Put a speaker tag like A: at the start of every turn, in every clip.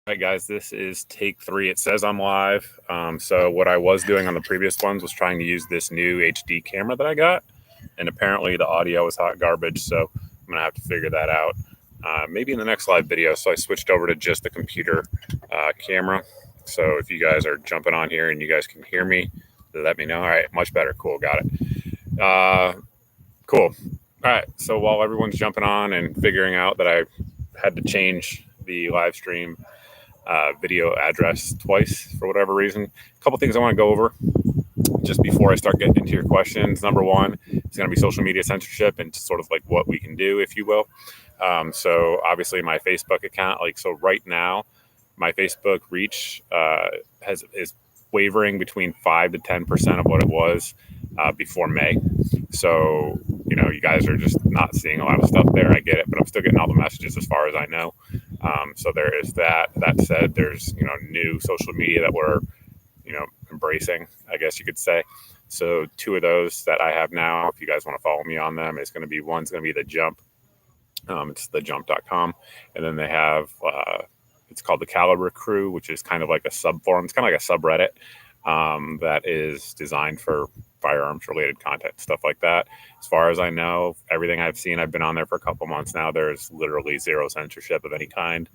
A: All right, guys, this is take 3. It says I'm live. So what I was doing on the previous ones was trying to use this new HD camera that I got, and apparently the audio was hot garbage, so I'm going to have to figure that out maybe in the next live video. So I switched over to just the computer camera. So if you guys are jumping on here and you guys can hear me, let me know. All right, much better. Cool, got it. Cool. All right, so while everyone's jumping on and figuring out that I had to change the live stream video address twice for whatever reason, a couple things I want to go over just before I start getting into your questions. Number one is going to be social media censorship and sort of like what we can do, if you will. So obviously my Facebook account, so right now my Facebook reach is wavering between 5 to 10% of what it was before May. So, you guys are just not seeing a lot of stuff there. I get it, but I'm still getting all the messages as far as I know. So there is that. That said, there's, new social media that we're, embracing, I guess you could say. So 2 of those that I have now, if you guys want to follow me on them, is going to be, one's going to be The Jump. It's thejump.com. And then they have, it's called the Caliber Crew, which is kind of like a sub forum. It's kind of like a subreddit that is designed for firearms related content, stuff like that. As far as I know, everything I've seen, I've been on there for a couple months now, there's literally zero censorship of any kind.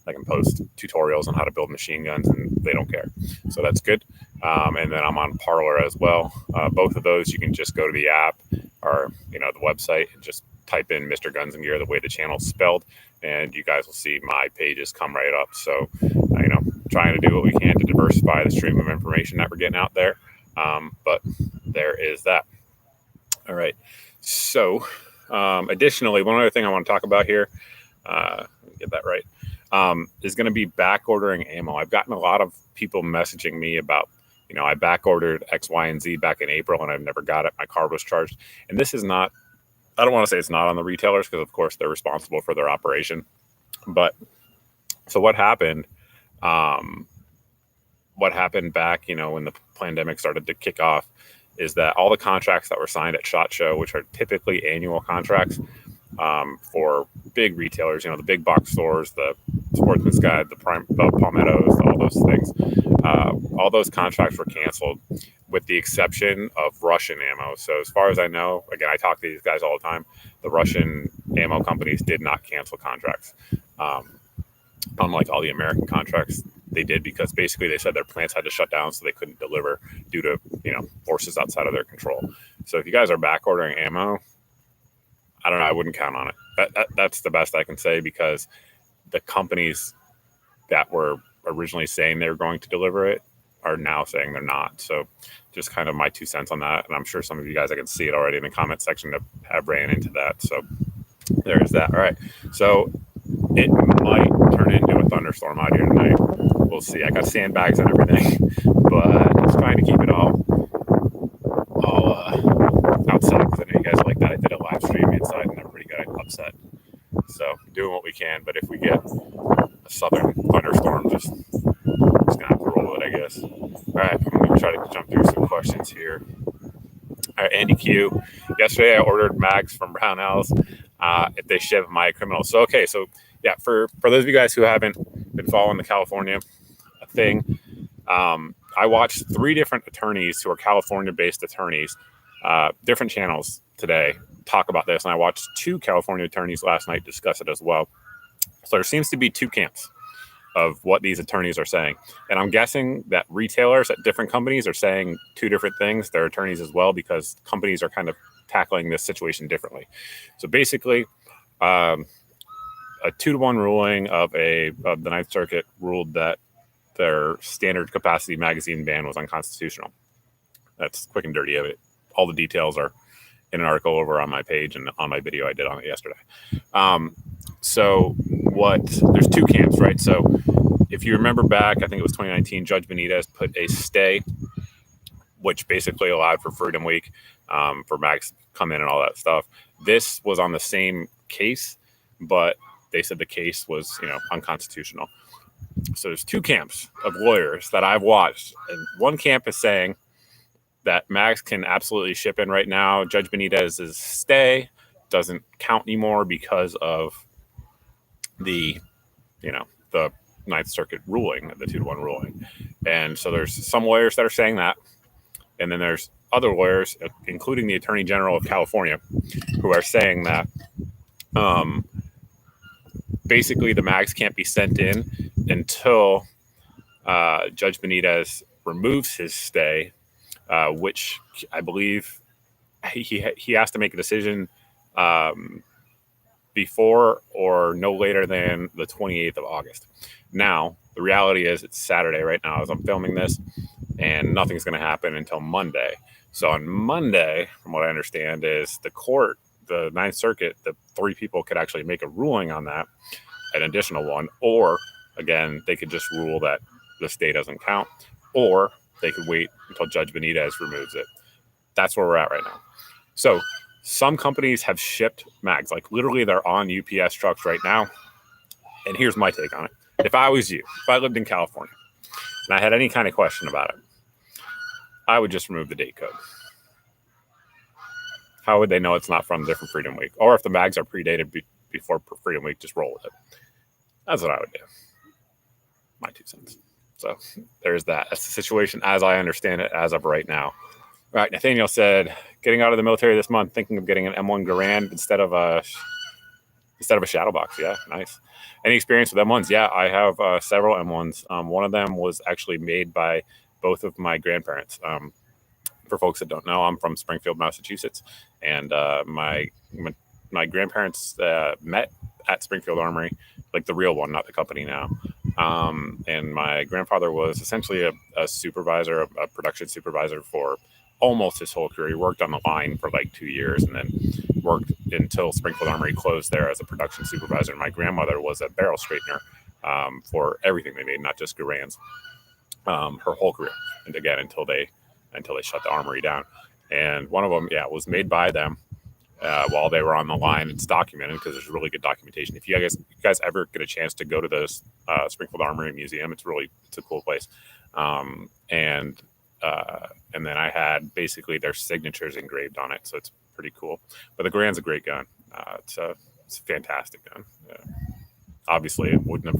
A: I can post tutorials on how to build machine guns and they don't care. So that's good. And then I'm on Parler as well. Both of those, you can just go to the app or, the website and just type in Mrgunsngear, the way the channel's spelled, and you guys will see my pages come right up. So, trying to do what we can to diversify the stream of information that we're getting out there. But there is that. All right. So, additionally, one other thing I want to talk about here, get that right, is going to be back ordering ammo. I've gotten a lot of people messaging me about, I back ordered X, Y, and Z back in April and I've never got it. My card was charged. And this is not, I don't want to say it's not on the retailers because, of course, they're responsible for their operation. But so what happened? What happened back, when the pandemic started to kick off, is that all the contracts that were signed at SHOT Show, which are typically annual contracts for big retailers, the big box stores, the Sportsman's Guide, the Palmettos, all those things, all those contracts were canceled with the exception of Russian ammo. So as far as I know, again, I talk to these guys all the time, the Russian ammo companies did not cancel contracts. Unlike all the American contracts, they did, because basically they said their plants had to shut down so they couldn't deliver due to, forces outside of their control. So if you guys are back ordering ammo, I don't know, I wouldn't count on it. That's the best I can say, because the companies that were originally saying they were going to deliver it are now saying they're not. So just kind of my 2 cents on that. And I'm sure some of you guys, I can see it already in the comment section, have ran into that. So there's that. All right. So it might turn into a thunderstorm out here tonight. We'll see. I got sandbags and everything, but just trying to keep it all outside, because I know you guys like that. I did a live stream inside and they're pretty good upset. So doing what we can, but if we get a southern thunderstorm, just gonna have to roll with it, I guess. All right, I'm gonna try to jump through some questions here. All right, Andy Q. Yesterday I ordered mags from Brown House if they ship my criminals. So okay, so yeah, for those of you guys who haven't been following the California thing, I watched 3 different attorneys who are California-based attorneys, different channels today, talk about this, and I watched 2 California attorneys last night discuss it as well. So there seems to be 2 camps of what these attorneys are saying, and I'm guessing that retailers at different companies are saying 2 different things. They're attorneys as well, because companies are kind of tackling this situation differently. So basically, a 2-to-1 ruling of the Ninth Circuit ruled that their standard capacity magazine ban was unconstitutional. That's quick and dirty of it. All the details are in an article over on my page and on my video I did on it yesterday. So there's 2 camps, right? So if you remember back, I think it was 2019, Judge Benitez put a stay, which basically allowed for Freedom Week, for mags to come in and all that stuff. This was on the same case, but they said the case was, unconstitutional. So there's 2 camps of lawyers that I've watched, and one camp is saying that mags can absolutely ship in right now. Judge Benitez's stay doesn't count anymore because of the Ninth Circuit ruling, the 2-1 ruling. And so there's some lawyers that are saying that. And then there's other lawyers, including the Attorney General of California, who are saying that basically the mags can't be sent in until Judge Benitez removes his stay, which I believe he has to make a decision before or no later than the 28th of August. Now, the reality is it's Saturday right now as I'm filming this, and nothing's going to happen until Monday. So on Monday, from what I understand, is the court, the Ninth Circuit, the 3 people could actually make a ruling on that, an additional one, or again, they could just rule that the stay doesn't count, or they could wait until Judge Benitez removes it. That's where we're at right now. So some companies have shipped mags, like literally they're on UPS trucks right now. And here's my take on it. If I was you, if I lived in California and I had any kind of question about it, I would just remove the date code. How would they know it's not from different Freedom Week? Or if the mags are predated before Freedom Week, just roll with it. That's what I would do. My 2 cents. So there's that. That's the situation as I understand it as of right now. All right, Nathaniel said, getting out of the military this month, thinking of getting an M1 Garand instead of a shadow box. Yeah, nice. Any experience with M1s? Yeah, I have several M1s. One of them was actually made by both of my grandparents. For folks that don't know, I'm from Springfield, Massachusetts, and my grandparents met at Springfield Armory, like the real one, not the company now. And my grandfather was essentially a supervisor, a production supervisor for almost his whole career. He worked on the line for like 2 years and then worked until Springfield Armory closed there as a production supervisor. And my grandmother was a barrel straightener for everything they made, not just Garands, her whole career. And again, until they shut the armory down. And one of them, was made by them while they were on the line. It's documented because there's really good documentation. If you guys ever get a chance to go to the Springfield Armory Museum, it's a cool place. And then I had basically their signatures engraved on it, so it's pretty cool. But the Garand's a great gun. It's a fantastic gun. Obviously, it wouldn't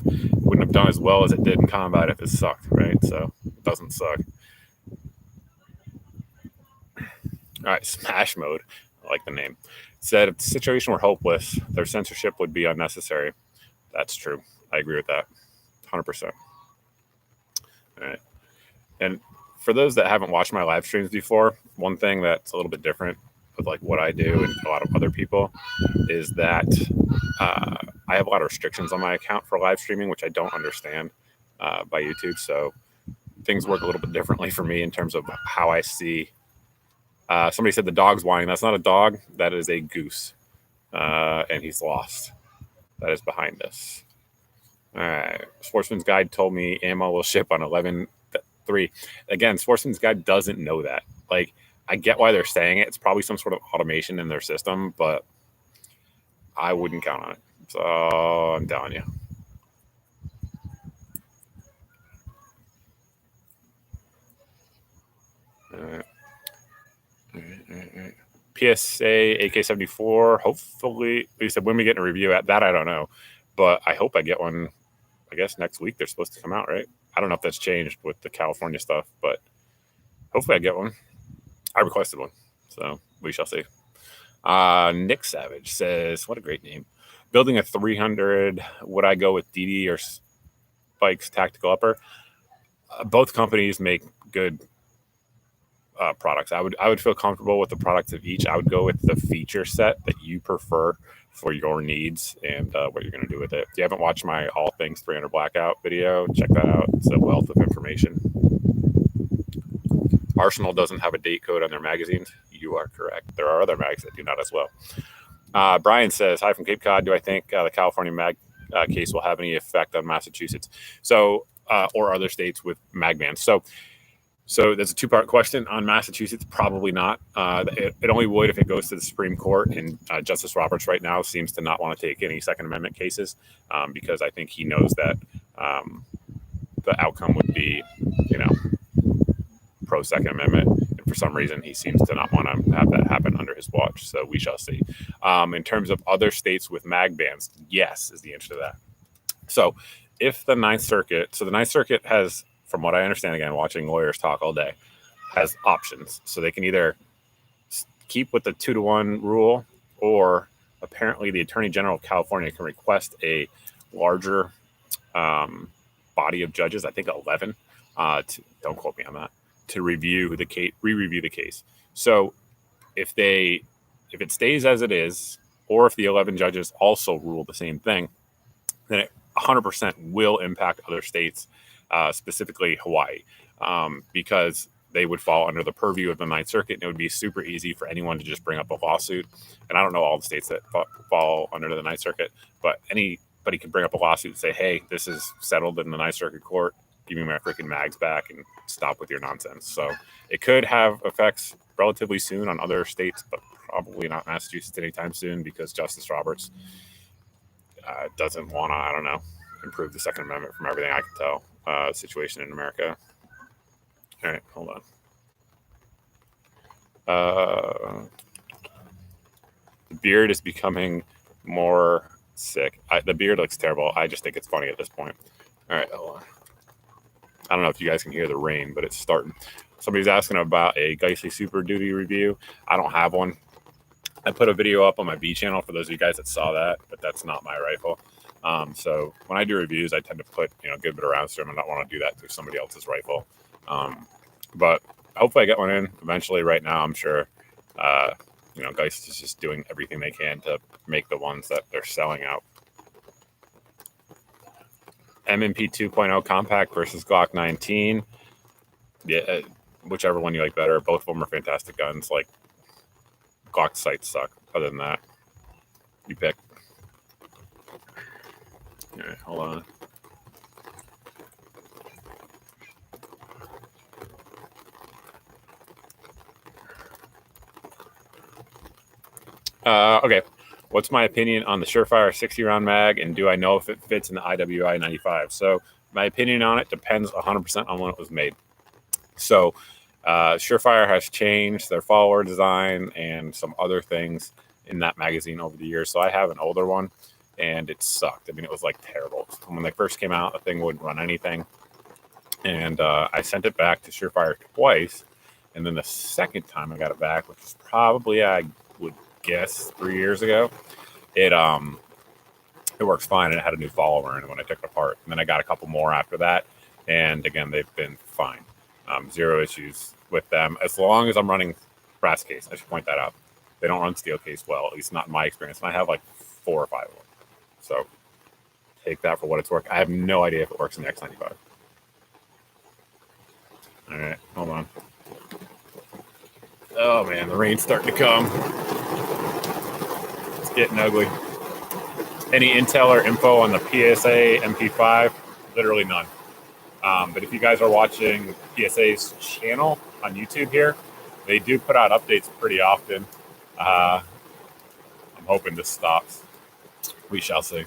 A: have done as well as it did in combat if it sucked, right? So it doesn't suck. All right, Smash Mode. I like the name. Said if the situation were hopeless, their censorship would be unnecessary. That's true. I agree with that. 100%. All right. And for those that haven't watched my live streams before, one thing that's a little bit different with like what I do and a lot of other people is that I have a lot of restrictions on my account for live streaming, which I don't understand by YouTube. So things work a little bit differently for me in terms of how I see. Somebody said the dog's whining. That's not a dog. That is a goose. And he's lost. That is behind us. All right. Sportsman's Guide told me ammo will ship on 11/3. Again, Sportsman's Guide doesn't know that. Like, I get why they're saying it. It's probably some sort of automation in their system, but I wouldn't count on it. So I'm telling you. All right. PSA AK-74. Hopefully, he said when we get a review at that, I don't know, but I hope I get one. I guess next week they're supposed to come out, right? I don't know if that's changed with the California stuff, but hopefully I get one. I requested one, so we shall see. Nick Savage says, what a great name. Building a 300, would I go with DD or Spike's Tactical Upper? Both companies make good products. I would feel comfortable with the products of each. I would go with the feature set that you prefer for your needs and what you're going to do with it. If you haven't watched my All Things 300 Blackout video, check that out. It's a wealth of information. Arsenal doesn't have a date code on their magazines. You are correct. There are other mags that do not as well. Brian says, hi from Cape Cod. Do I think the California mag case will have any effect on Massachusetts? So, or other states with mag bans. So there's a two-part question on Massachusetts. Probably not. It only would if it goes to the Supreme Court. And Justice Roberts right now seems to not want to take any Second Amendment cases because I think he knows that the outcome would be, pro Second Amendment. And for some reason, he seems to not want to have that happen under his watch. So we shall see. In terms of other states with mag bans, yes, is the answer to that. So if the Ninth Circuit, so the Ninth Circuit has, from what I understand, again, watching lawyers talk all day, has options. So they can either keep with the 2-to-1 rule, or apparently the Attorney General of California can request a larger body of judges, I think 11, don't quote me on that, to review the case, re-review the case. So if it stays as it is, or if the 11 judges also rule the same thing, then it 100% will impact other states, specifically Hawaii, because they would fall under the purview of the Ninth Circuit, and it would be super easy for anyone to just bring up a lawsuit. And I don't know all the states that fall under the Ninth Circuit, but anybody can bring up a lawsuit and say, hey, this is settled in the Ninth Circuit Court. Give me my freaking mags back and stop with your nonsense. So it could have effects relatively soon on other states, but probably not Massachusetts anytime soon, because Justice Roberts doesn't want to, I don't know, improve the Second Amendment from everything I can tell. Situation in America. All right, hold on. The beard is becoming more sick. The beard looks terrible. I just think it's funny at this point. All right, hold on. I don't know if you guys can hear the rain, but it's starting. Somebody's asking about a Geissele Super Duty review. I don't have one. I put a video up on my B channel for those of you guys that saw that, but that's not my rifle. So when I do reviews, I tend to put a good bit of rounds through them. I don't want to do that to somebody else's rifle. But hopefully I get one in eventually. Right now, I'm sure Geissele is just doing everything they can to make the ones that they're selling out. M&P 2.0 compact versus Glock 19. Yeah, whichever one you like better. Both of them are fantastic guns. Like, Glock sights suck. Other than that, you pick. All right, hold on. Okay. What's my opinion on the Surefire 60-round mag, and do I know if it fits in the IWI 95? So my opinion on it depends 100% on when it was made. So Surefire has changed their follower design and some other things in that magazine over the years. So I have an older one, and it sucked. I mean, it was like terrible. When they first came out, the thing wouldn't run anything. And I sent it back to Surefire twice. And then the second time I got it back, which is probably, I would guess, 3 years ago, it works fine, and it had a new follower in it when I took it apart. And then I got a couple more after that, and again, they've been fine. Zero issues with them, as long as I'm running brass case. I should point that out. They don't run steel case well, at least not in my experience. And I have like 4 or 5 of them. So take that for what it's worth. I have no idea if it works in the X95. All right, hold on. Oh man, the rain's starting to come. It's getting ugly. Any intel or info on the PSA MP5? Literally none. But if you guys are watching PSA's channel on YouTube here, they do put out updates pretty often. I'm hoping this stops. We shall see.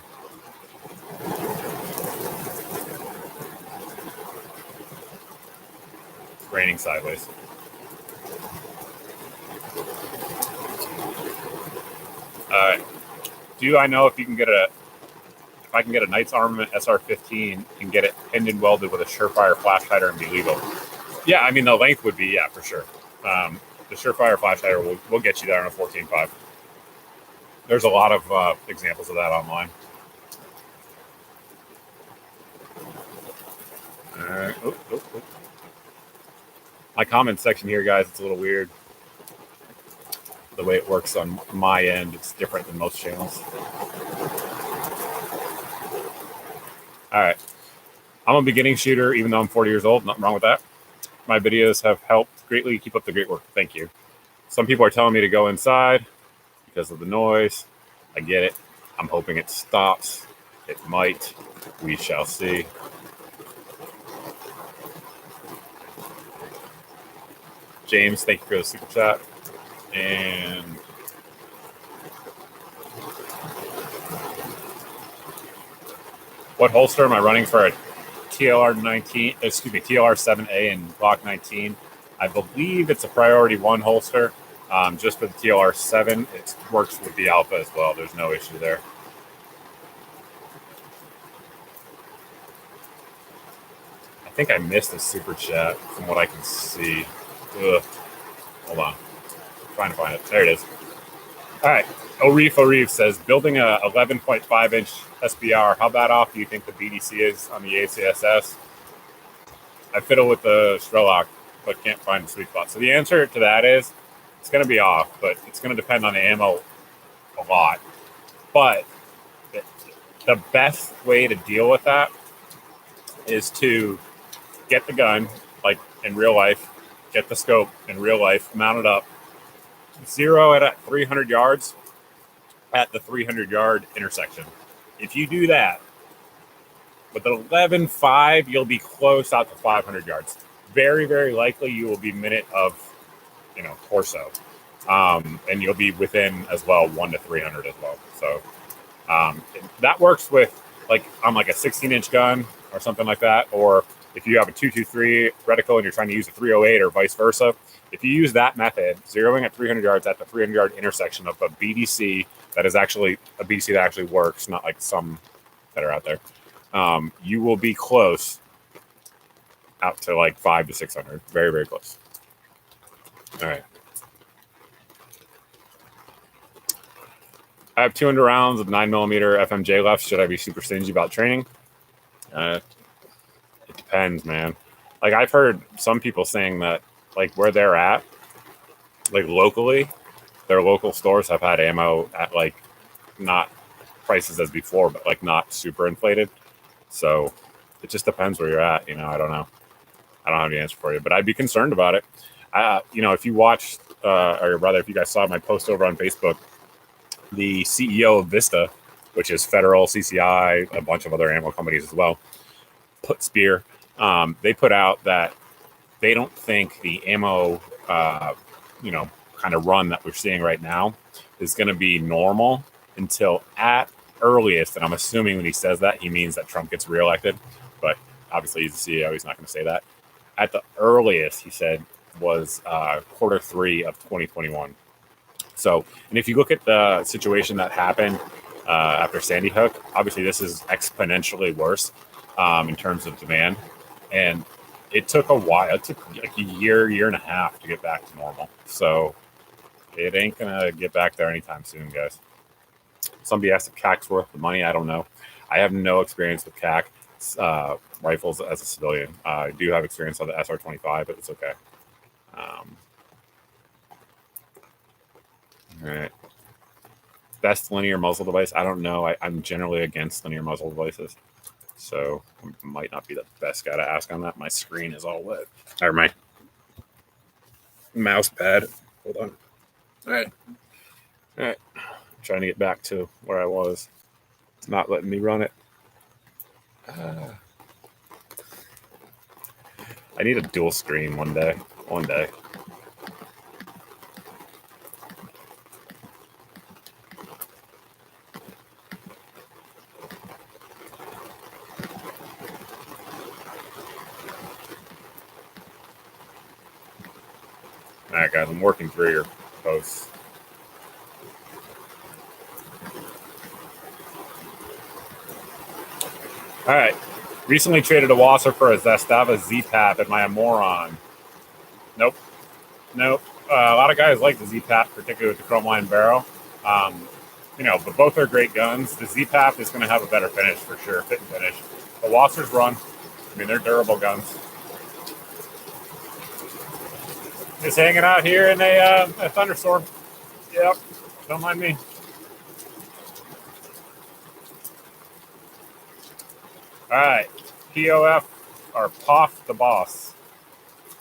A: It's raining sideways. Do I know if you can get if I can get a Knight's Armament SR15 and get it pinned and welded with a Surefire flash hider and be legal? Yeah, I mean, the length would be, yeah, for sure. The Surefire flash hider will get you there on a 14.5. There's a lot of examples of that online. All right. Oh. My comment section here, guys, it's a little weird. The way it works on my end, it's different than most channels. All right. I'm a beginning shooter, even though I'm 40 years old. Nothing wrong with that. My videos have helped greatly. Keep up the great work. Thank you. Some people are telling me to go inside because of the noise. I get it. I'm hoping it stops. It might. We shall see. James, thank you for the super chat. And what holster am I running for a TLR 7A and Glock 19? I believe it's a Priority 1 holster. Just for the TLR 7, it works with the Alpha as well. There's no issue there. think I missed a super chat from what I can see. Ugh. Hold on. I'm trying to find it. There it is. All right. O'Reef says, building a 11.5 inch SBR, how bad off do you think the BDC is on the ACSS? I fiddle with the Strelok, but can't find the sweet spot. So the answer to that is it's going to be off, but it's going to depend on the ammo a lot. But the best way to deal with that is to get the gun, like in real life, get the scope in real life, mount it up, zero it at 300 yards at the 300-yard intersection. If you do that, with an 11.5, you'll be close out to 500 yards. Very, very likely you will be minute of, torso. And you'll be within as well 1 to 300 as well. So that works with on a 16-inch gun or something like that. Or if you have a 223 reticle and you're trying to use a 308 or vice versa, if you use that method, zeroing at 300 yards at the 300-yard intersection of a BDC that is actually a BDC that actually works, not like some that are out there, you will be close out to 500 to 600. Very, very close. All right. I have 200 rounds of 9mm FMJ left. Should I be super stingy about training? It depends, man. I've heard some people saying that, where they're at, locally, their local stores have had ammo at, not prices as before, but, not super inflated. So it just depends where you're at. I don't know. I don't have any answer for you, but I'd be concerned about it. If you watched, or rather, if you guys saw my post over on Facebook, the CEO of Vista, which is Federal, CCI, a bunch of other ammo companies as well, Spear, they put out that they don't think the ammo, kind of run that we're seeing right now is going to be normal until at earliest, and I'm assuming when he says that, he means that Trump gets reelected, but obviously he's the CEO, he's not going to say that. At the earliest, he said, was Q3 of 2021. So, and if you look at the situation that happened after Sandy Hook, obviously this is exponentially worse in terms of demand. And it took a while. It took a year and a half to get back to normal. So it ain't going to get back there anytime soon, guys. Somebody asked if CAC's worth the money. I don't know. I have no experience with CAC rifles as a civilian. I do have experience on the SR-25, but it's okay. All right. Best linear muzzle device? I don't know. I'm generally against linear muzzle devices. So I might not be the best guy to ask on that. My screen is all wet. Or my mouse pad. Hold on. All right. I'm trying to get back to where I was. It's not letting me run it. I need a dual screen one day. One day. All right, guys, I'm working through your posts. All right. Recently traded a Wasser for a Zastava Z-Pap. Am I a moron? Nope. A lot of guys like the Z-Pap, particularly with the chrome line barrel. But both are great guns. The Z-Pap is going to have a better finish for sure, fit and finish. The Wassers run. They're durable guns. Just hanging out here in a thunderstorm. Yep. Don't mind me. All right. POF or POF the boss.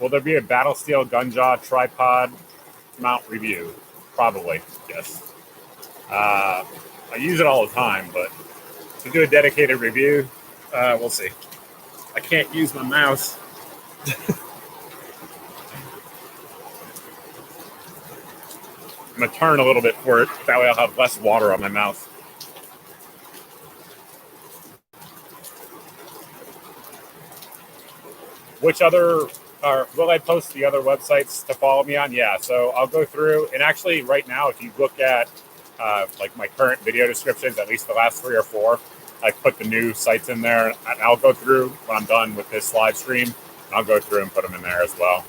A: Will there be a Battle Steel gun jaw tripod mount review? Probably, yes. I use it all the time, but to do a dedicated review, we'll see. I can't use my mouse. I'm going to turn a little bit for it. That way I'll have less water on my mouth. Which other, will I post the other websites to follow me on? Yeah, so I'll go through. And actually right now, if you look at my current video descriptions, at least the last 3 or 4, like put the new sights in there, and I'll go through when I'm done with this live stream, and I'll go through and put them in there as well.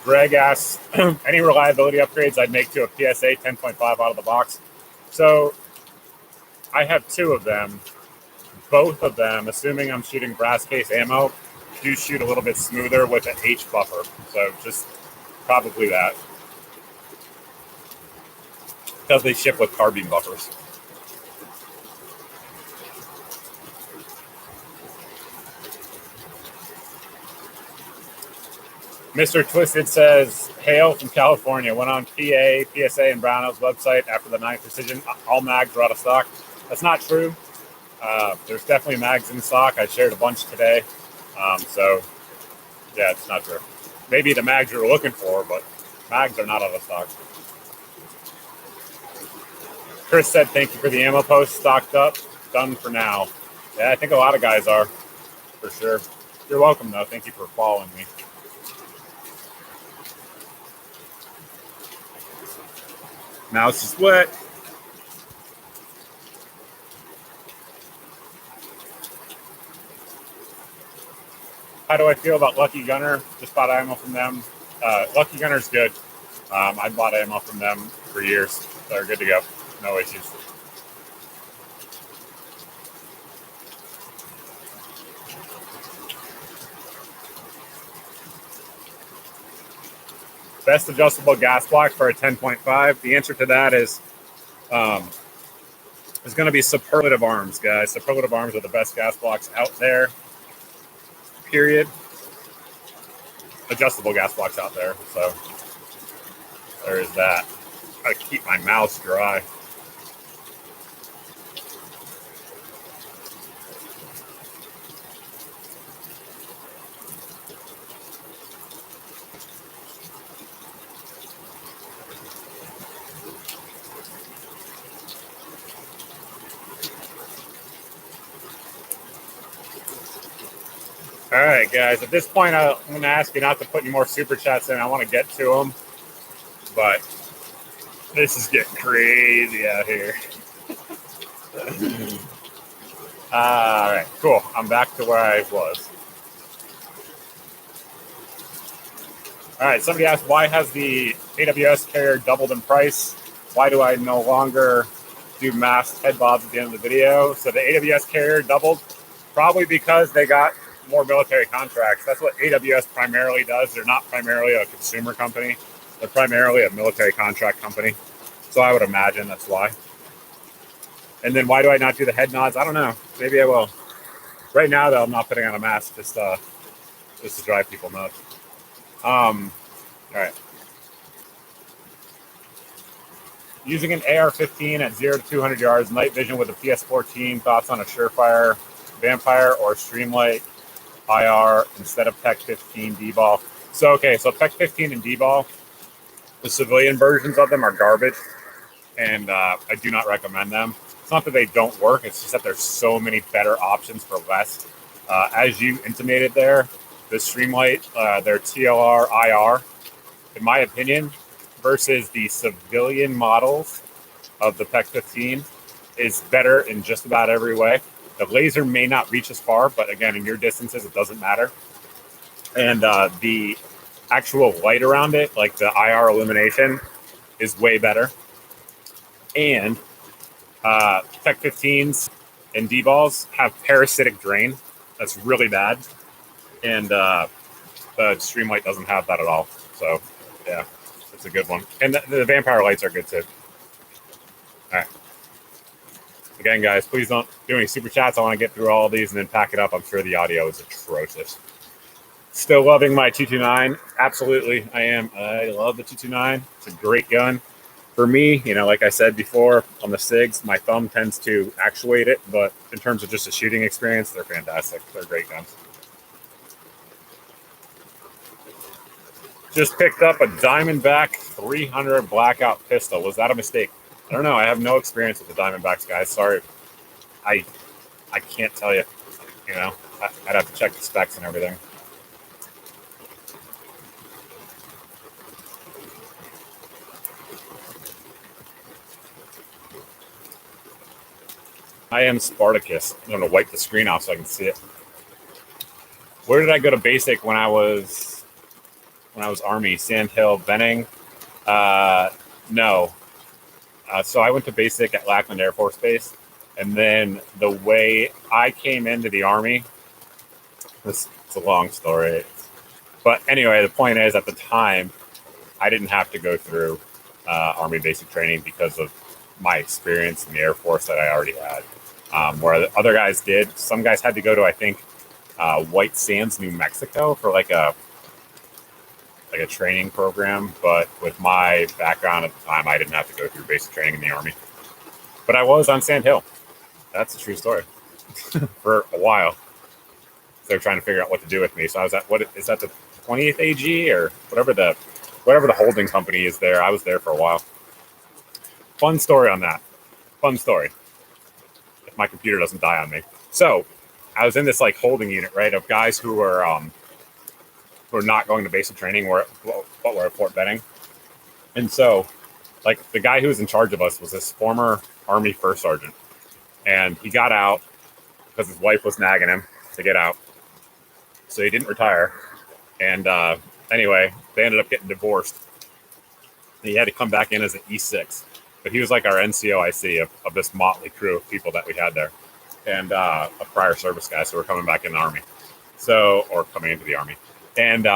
A: Greg asks, any reliability upgrades I'd make to a PSA 10.5 out of the box. So I have 2 of them. Both of them, assuming I'm shooting brass case ammo, do shoot a little bit smoother with an H buffer. So just probably that. Because they ship with carbine buffers. Mr. Twisted says, hail from California. Went on PA, PSA, and Brownell's website after the 9th Precision. All mags were out of stock. That's not true. There's definitely mags in stock. I shared a bunch today. So, yeah, it's not true. Maybe the mags you were looking for, but mags are not out of stock. Chris said, thank you for the ammo post. Stocked up. Done for now. Yeah, I think a lot of guys are, for sure. You're welcome, though. Thank you for following me. Mouse is wet. How do I feel about Lucky Gunner? Just bought ammo from them. Lucky Gunner's good. I bought ammo from them for years. They're good to go. No issues. Best adjustable gas block for a 10.5. The answer to that is going to be Superlative Arms, guys. Superlative Arms are the best gas blocks out there. Period. Adjustable gas blocks out there. So there is that. Gotta keep my mouth dry. All right, guys. At this point, I'm going to ask you not to put any more super chats in. I want to get to them, but this is getting crazy out here. All right, cool. I'm back to where I was. All right, somebody asked, why has the AWS carrier doubled in price? Why do I no longer do masked head bobs at the end of the video? So the AWS carrier doubled, probably because they got more military contracts. That's what AWS primarily does. They're not primarily a consumer company. They're primarily a military contract company. So I would imagine that's why. And then why do I not do the head nods? I don't know. Maybe I will. Right now, though, I'm not putting on a mask just to drive people nuts. All right. Using an AR-15 at 0 to 200 yards, night vision with a PS14. Thoughts on a Surefire Vampire or Streamlight IR instead of PEC-15 D-ball? So PEC-15 and D-ball, the civilian versions of them are garbage, and I do not recommend them. It's not that they don't work. It's just that there's so many better options for less. As you intimated there, the Streamlight, their TLR IR, in my opinion, versus the civilian models of the PEC-15 is better in just about every way. The laser may not reach as far, but again, in your distances, it doesn't matter. And the actual light around it, like the IR illumination, is way better. And PEC-15s and D-balls have parasitic drain. That's really bad. And the Streamlight doesn't have that at all. So, yeah, it's a good one. And the Vampire lights are good, too. All right. Again, guys, please don't do any super chats. I want to get through all of these and then pack it up. I'm sure the audio is atrocious. Still loving my 229. Absolutely, I am. I love the 229. It's a great gun. For me, like I said before, on the SIGs, my thumb tends to actuate it. But in terms of just a shooting experience, they're fantastic. They're great guns. Just picked up a Diamondback 300 blackout pistol. Was that a mistake? I don't know. I have no experience with the Diamondbacks, guys. Sorry. I can't tell you. I'd have to check the specs and everything. I am Spartacus. I'm going to wipe the screen off so I can see it. Where did I go to basic when I was Army? Sand Hill, Benning? No. So I went to basic at Lackland Air Force Base. And then the way I came into the Army, it's a long story. But anyway, the point is, at the time, I didn't have to go through Army basic training because of my experience in the Air Force that I already had. Where the other guys did. Some guys had to go to, I think, White Sands, New Mexico for like a training program. But with my background at the time, I didn't have to go through basic training in the Army. But I was on Sand Hill. That's a true story. For a while. So they were trying to figure out what to do with me. So I was at, what is that, the 20th AG or whatever the holding company is there. I was there for a while. Fun story on that. Fun story. If my computer doesn't die on me. So I was in this like holding unit, right, of guys who were not going to basic training, were at Fort Benning. And so, like, the guy who was in charge of us was this former Army first sergeant. And he got out because his wife was nagging him to get out. So he didn't retire. And anyway, they ended up getting divorced. And he had to come back in as an E6. But he was like our NCOIC of this motley crew of people that we had there. And a prior service guys who were coming back in the Army. So, or coming into the Army. And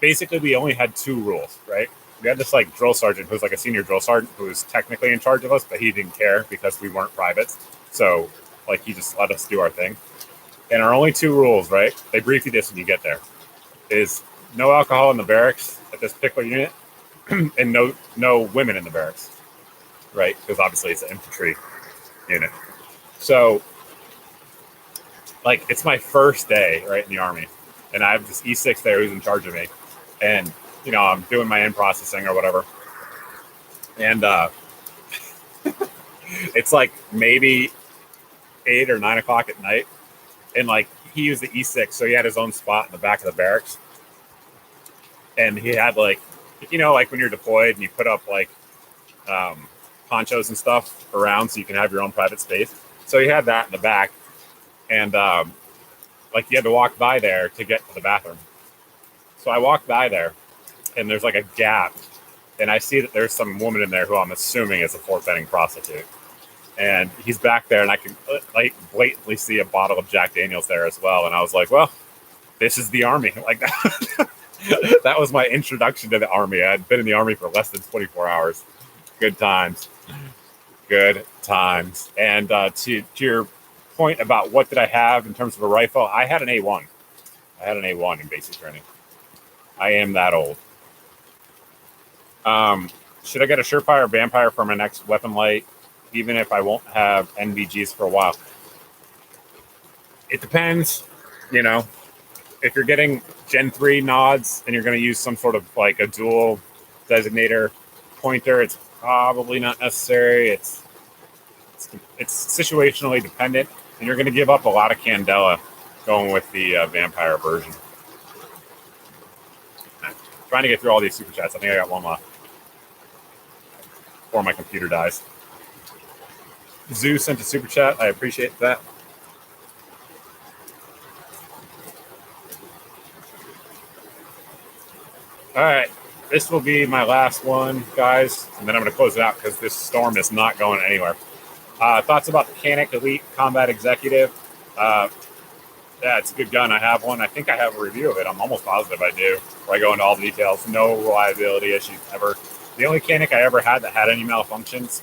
A: basically we only had 2 rules, right? We had this like drill sergeant who was like a senior drill sergeant who was technically in charge of us, but he didn't care because we weren't privates. So like he just let us do our thing. And our only 2 rules, right? They brief you this when you get there, is no alcohol in the barracks at this particular unit, and no women in the barracks, right? Because obviously it's an infantry unit. So like it's my first day, right, in the Army, and I have this E6 there who's in charge of me, and you know, I'm doing my end processing or whatever. And it's like maybe 8 or 9 o'clock at night. And like he was the E6, so he had his own spot in the back of the barracks. And he had like, you know, like when you're deployed and you put up like ponchos and stuff around so you can have your own private space. So he had that in the back. And like you had to walk by there to get to the bathroom. So I walked by there. And there's like a gap, and I see that there's some woman in there who I'm assuming is a Fort Benning prostitute. And he's back there, and I can like blatantly see a bottle of Jack Daniels there as well. And I was like, well, this is the Army. Like that was my introduction to the Army. I'd been in the Army for less than 24 hours. Good times. Good times. And to your point about what did I have in terms of a rifle, I had an A1. I had an A1 in basic training. I am that old. Should I get a Surefire or Vampire for my next weapon light, even if I won't have NVGs for a while? It depends, you know. If you're getting Gen 3 nods and you're going to use some sort of like a dual designator pointer, it's probably not necessary. It's situationally dependent, and you're going to give up a lot of candela going with the Vampire version. Trying to get through all these super chats. I think I got one left before my computer dies. Zoo sent a super chat. I appreciate that. All right, this will be my last one, guys, and then I'm going to close it out because this storm is not going anywhere. Thoughts about the Canic Elite Combat Executive? Yeah, it's a good gun. I have one. I think I have a review of it. I'm almost positive I do, where I go into all the details. No reliability issues ever. The only Canic I ever had that had any malfunctions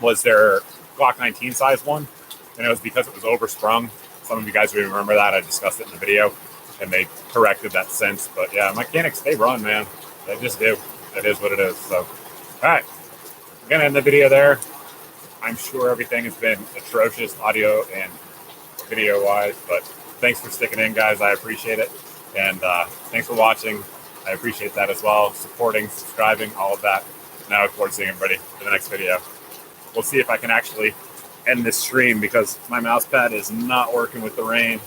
A: was their Glock 19 size one, and it was because it was oversprung. Some of you guys will remember that. I discussed it in the video, and they corrected that since. But yeah, my Canics, they run, man. They just do. It is what it is. So, all right. I'm going to end the video there. I'm sure everything has been atrocious audio and video-wise, but thanks for sticking in, guys. I appreciate it. And thanks for watching. I appreciate that as well. Supporting, subscribing, all of that. And I look forward to seeing everybody in the next video. We'll see if I can actually end this stream because my mouse pad is not working with the rain.